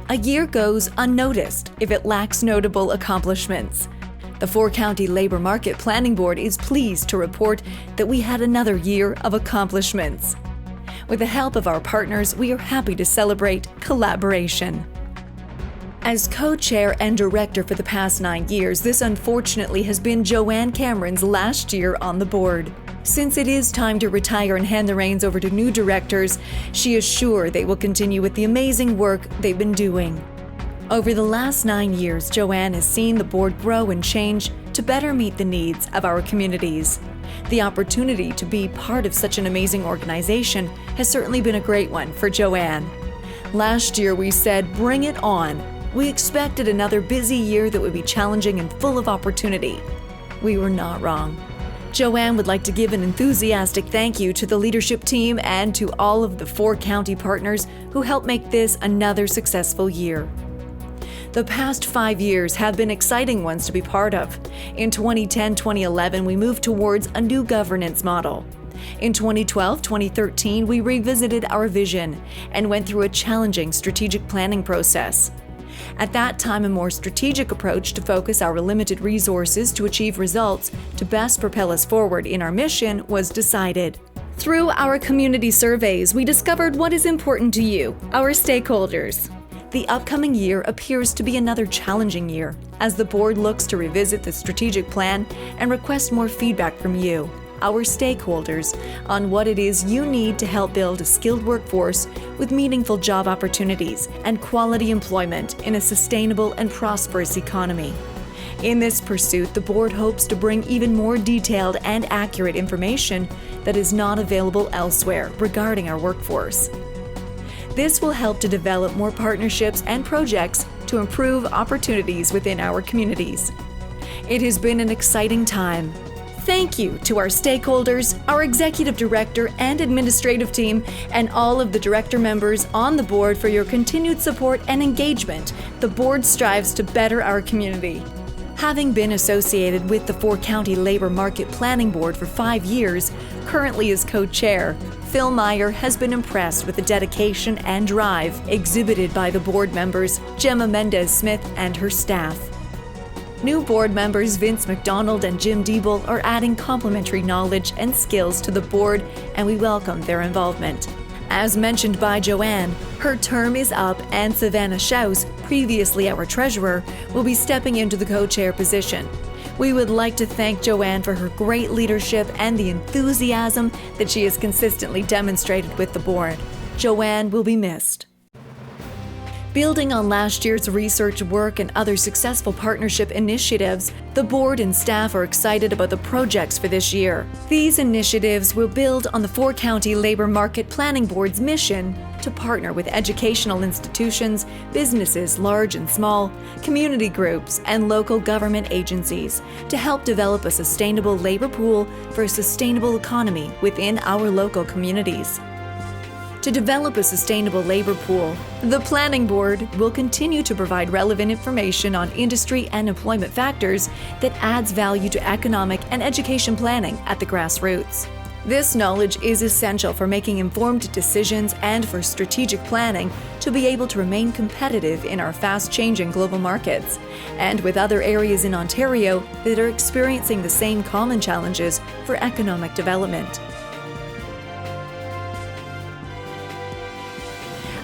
A year goes unnoticed if it lacks notable accomplishments. The Four-County Labor Market Planning Board is pleased to report that we had another year of accomplishments. With the help of our partners, we are happy to celebrate collaboration. As co-chair and director for the past 9 years, this unfortunately has been Joanne Cameron's last year on the board. Since it is time to retire and hand the reins over to new directors, she is sure they will continue with the amazing work they've been doing. Over the last 9 years, Joanne has seen the board grow and change to better meet the needs of our communities. The opportunity to be part of such an amazing organization has certainly been a great one for Joanne. Last year we said, bring it on. We expected another busy year that would be challenging and full of opportunity. We were not wrong. Joanne would like to give an enthusiastic thank you to the leadership team and to all of the Four-County partners who helped make this another successful year. The past 5 years have been exciting ones to be part of. In 2010-2011, we moved towards a new governance model. In 2012-2013, we revisited our vision and went through a challenging strategic planning process. At that time, a more strategic approach to focus our limited resources to achieve results to best propel us forward in our mission was decided. Through our community surveys, we discovered what is important to you, our stakeholders. The upcoming year appears to be another challenging year as the board looks to revisit the strategic plan and request more feedback from you, our stakeholders, on what it is you need to help build a skilled workforce with meaningful job opportunities and quality employment in a sustainable and prosperous economy. In this pursuit, the board hopes to bring even more detailed and accurate information that is not available elsewhere regarding our workforce. This will help to develop more partnerships and projects to improve opportunities within our communities. It has been an exciting time. Thank you to our stakeholders, our executive director and administrative team, and all of the director members on the board for your continued support and engagement. The board strives to better our community. Having been associated with the Four-County Labor Market Planning Board for 5 years, currently as co-chair, Phil Meyer has been impressed with the dedication and drive exhibited by the board members, Gemma Mendez-Smith and her staff. New board members Vince McDonald and Jim Diebel are adding complementary knowledge and skills to the board, and we welcome their involvement. As mentioned by Joanne, her term is up and Savannah Schaus, previously our treasurer, will be stepping into the co-chair position. We would like to thank Joanne for her great leadership and the enthusiasm that she has consistently demonstrated with the board. Joanne will be missed. Building on last year's research work and other successful partnership initiatives, the board and staff are excited about the projects for this year. These initiatives will build on the Four-County Labor Market Planning Board's mission to partner with educational institutions, businesses large and small, community groups, and local government agencies to help develop a sustainable labor pool for a sustainable economy within our local communities. To develop a sustainable labor pool, the Planning Board will continue to provide relevant information on industry and employment factors that adds value to economic and education planning at the grassroots. This knowledge is essential for making informed decisions and for strategic planning to be able to remain competitive in our fast-changing global markets, and with other areas in Ontario that are experiencing the same common challenges for economic development.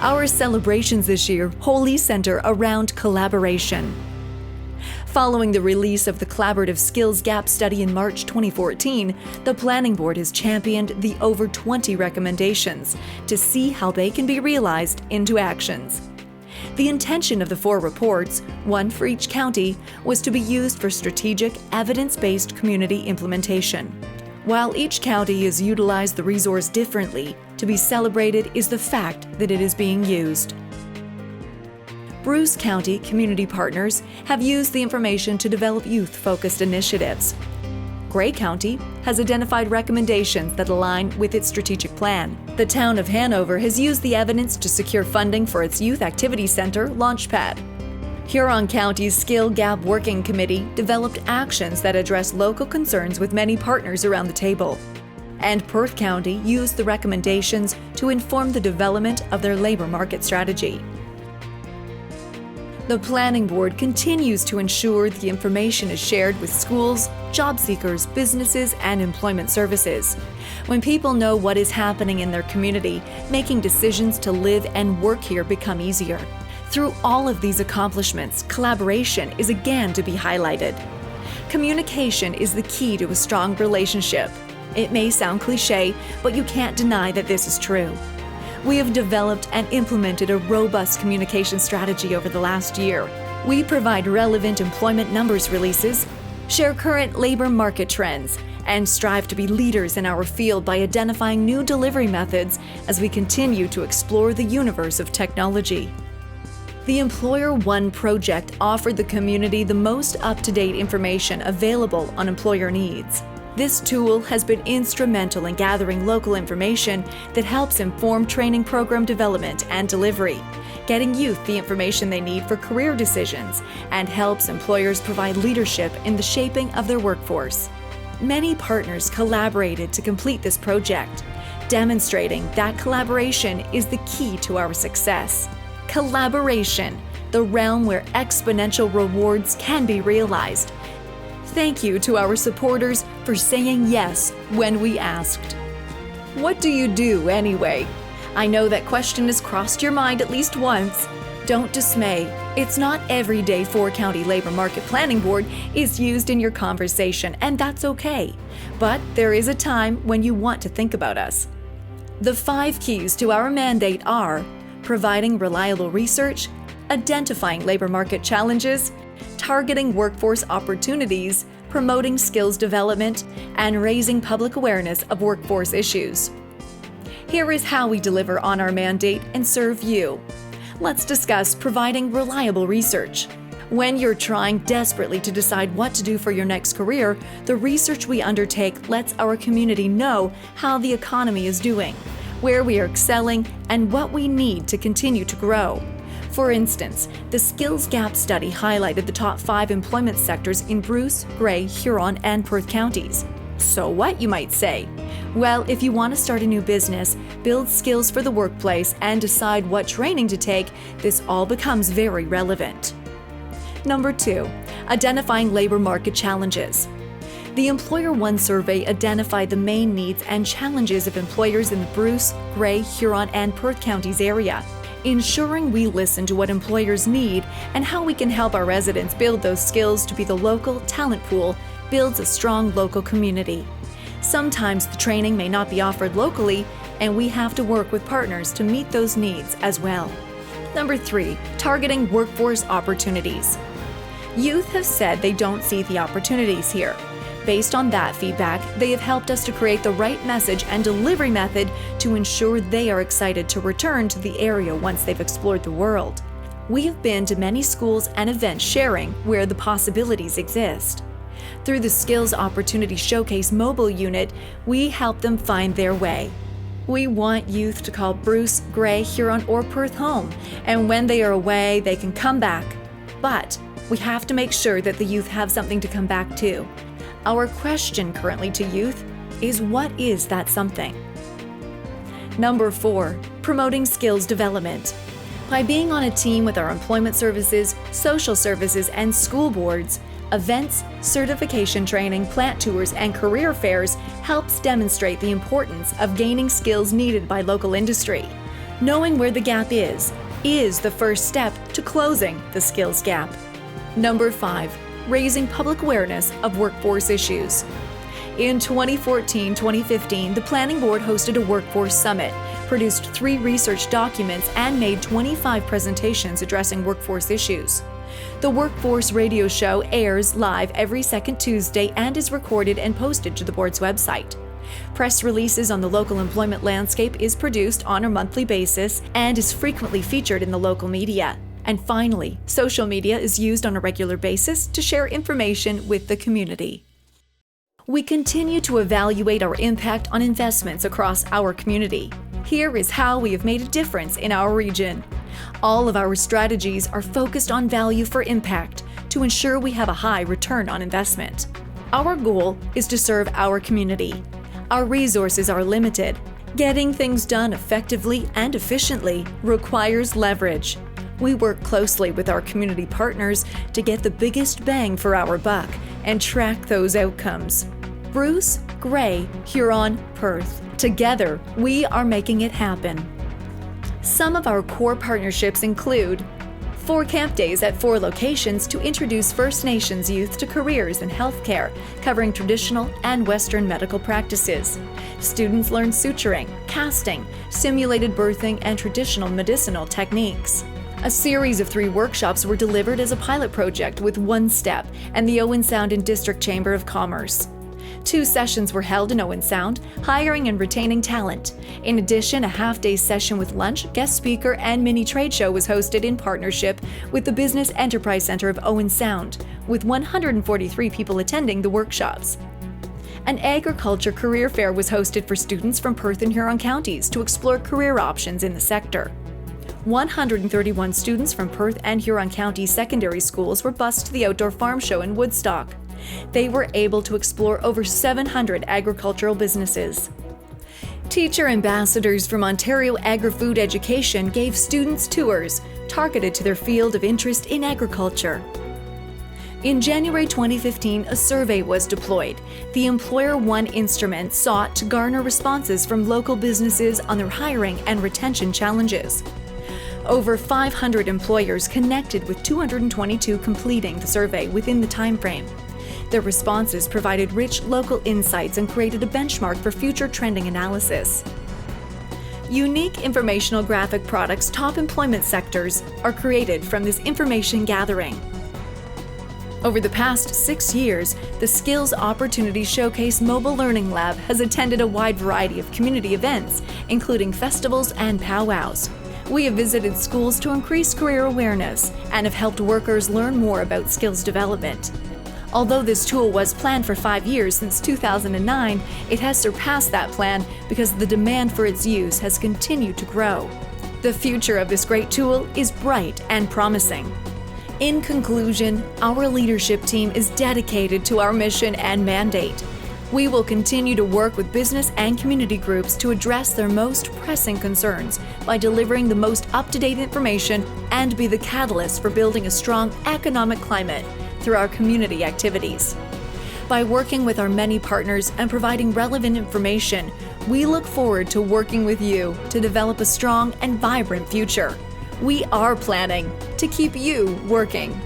Our celebrations this whole wholly center around collaboration. Following the release of the Collaborative Skills Gap Study in March 2014, the Planning Board has championed the over 20 recommendations to see how they can be realized into actions. The intention of the 4 reports, one for each county, was to be used for strategic, evidence-based community implementation. While each county has utilized the resource differently, to be celebrated is the fact that it is being used. Bruce County community partners have used the information to develop youth-focused initiatives. Grey County has identified recommendations that align with its strategic plan. The town of Hanover has used the evidence to secure funding for its Youth Activity Center, Launchpad. Huron County's Skill Gap Working Committee developed actions that address local concerns with many partners around the table. And Perth County used the recommendations to inform the development of their labor market strategy. The Planning Board continues to ensure the information is shared with schools, job seekers, businesses, and employment services. When people know what is happening in their community, making decisions to live and work here become easier. Through all of these accomplishments, collaboration is again to be highlighted. Communication is the key to a strong relationship. It may sound cliché, but you can't deny that this is true. We have developed and implemented a robust communication strategy over the last year. We provide relevant employment numbers releases, share current labor market trends, and strive to be leaders in our field by identifying new delivery methods as we continue to explore the universe of technology. The Employer One project offered the community the most up-to-date information available on employer needs. This tool has been instrumental in gathering local information that helps inform training program development and delivery, getting youth the information they need for career decisions, and helps employers provide leadership in the shaping of their workforce. Many partners collaborated to complete this project, demonstrating that collaboration is the key to our success. Collaboration, the realm where exponential rewards can be realized. Thank you to our supporters for saying yes when we asked. What do you do anyway? I know that question has crossed your mind at least once. Don't dismay. It's not every day 4-County Labor Market Planning Board is used in your conversation, and that's okay. But there is a time when you want to think about us. The 5 keys to our mandate are providing reliable research, identifying labor market challenges, targeting workforce opportunities, promoting skills development, and raising public awareness of workforce issues. Here is how we deliver on our mandate and serve you. Let's discuss providing reliable research. When you're trying desperately to decide what to do for your next career, the research we undertake lets our community know how the economy is doing, where we are excelling, and what we need to continue to grow. For instance, the Skills Gap study highlighted the top 5 employment sectors in Bruce, Grey, Huron, and Perth counties. So what, you might say? Well, if you want to start a new business, build skills for the workplace, and decide what training to take, this all becomes very relevant. Number 2, identifying labor market challenges. The Employer One survey identified the main needs and challenges of employers in the Bruce, Grey, Huron, and Perth counties area. Ensuring we listen to what employers need and how we can help our residents build those skills to be the local talent pool builds a strong local community. Sometimes the training may not be offered locally, and we have to work with partners to meet those needs as well. Number 3, targeting workforce opportunities. Youth have said they don't see the opportunities here. Based on that feedback, they have helped us to create the right message and delivery method to ensure they are excited to return to the area once they've explored the world. We have been to many schools and events sharing where the possibilities exist. Through the Skills Opportunity Showcase mobile unit, we help them find their way. We want youth to call Bruce, Grey, Huron, or Perth home, and when they are away, they can come back. But we have to make sure that the youth have something to come back to. Our question currently to youth is, what is that something? Number 4, promoting skills development. By being on a team with our employment services, social services, and school boards, events, certification training, plant tours, and career fairs helps demonstrate the importance of gaining skills needed by local industry. Knowing where the gap is the first step to closing the skills gap. Number 5, raising public awareness of workforce issues. In 2014-2015, the Planning Board hosted a workforce summit, produced 3 research documents, and made 25 presentations addressing workforce issues. The Workforce Radio Show airs live every second Tuesday and is recorded and posted to the board's website. Press releases on the local employment landscape is produced on a monthly basis and is frequently featured in the local media. And finally, social media is used on a regular basis to share information with the community. We continue to evaluate our impact on investments across our community. Here is how we have made a difference in our region. All of our strategies are focused on value for impact to ensure we have a high return on investment. Our goal is to serve our community. Our resources are limited. Getting things done effectively and efficiently requires leverage. We work closely with our community partners to get the biggest bang for our buck and track those outcomes. Bruce, Grey, Huron, Perth. Together, we are making it happen. Some of our core partnerships include 4 camp days at 4 locations to introduce First Nations youth to careers in healthcare, covering traditional and Western medical practices. Students learn suturing, casting, simulated birthing, and traditional medicinal techniques. A series of 3 workshops were delivered as a pilot project with One Step and the Owen Sound and District Chamber of Commerce. 2 sessions were held in Owen Sound, hiring and retaining talent. In addition, a half-day session with lunch, guest speaker, and mini trade show was hosted in partnership with the Business Enterprise Centre of Owen Sound, with 143 people attending the workshops. An agriculture career fair was hosted for students from Perth and Huron counties to explore career options in the sector. 131 students from Perth and Huron County secondary schools were bused to the Outdoor Farm Show in Woodstock. They were able to explore over 700 agricultural businesses. Teacher ambassadors from Ontario Agri-Food Education gave students tours targeted to their field of interest in agriculture. In January 2015, a survey was deployed. The Employer One instrument sought to garner responses from local businesses on their hiring and retention challenges. Over 500 employers connected with 222 completing the survey within the timeframe. Their responses provided rich local insights and created a benchmark for future trending analysis. Unique informational graphic products top employment sectors are created from this information gathering. Over the past 6 years, the Skills Opportunity Showcase Mobile Learning Lab has attended a wide variety of community events, including festivals and powwows. We have visited schools to increase career awareness and have helped workers learn more about skills development. Although this tool was planned for 5 years since 2009, it has surpassed that plan because the demand for its use has continued to grow. The future of this great tool is bright and promising. In conclusion, our leadership team is dedicated to our mission and mandate. We will continue to work with business and community groups to address their most pressing concerns by delivering the most up-to-date information and be the catalyst for building a strong economic climate through our community activities. By working with our many partners and providing relevant information, we look forward to working with you to develop a strong and vibrant future. We are planning to keep you working.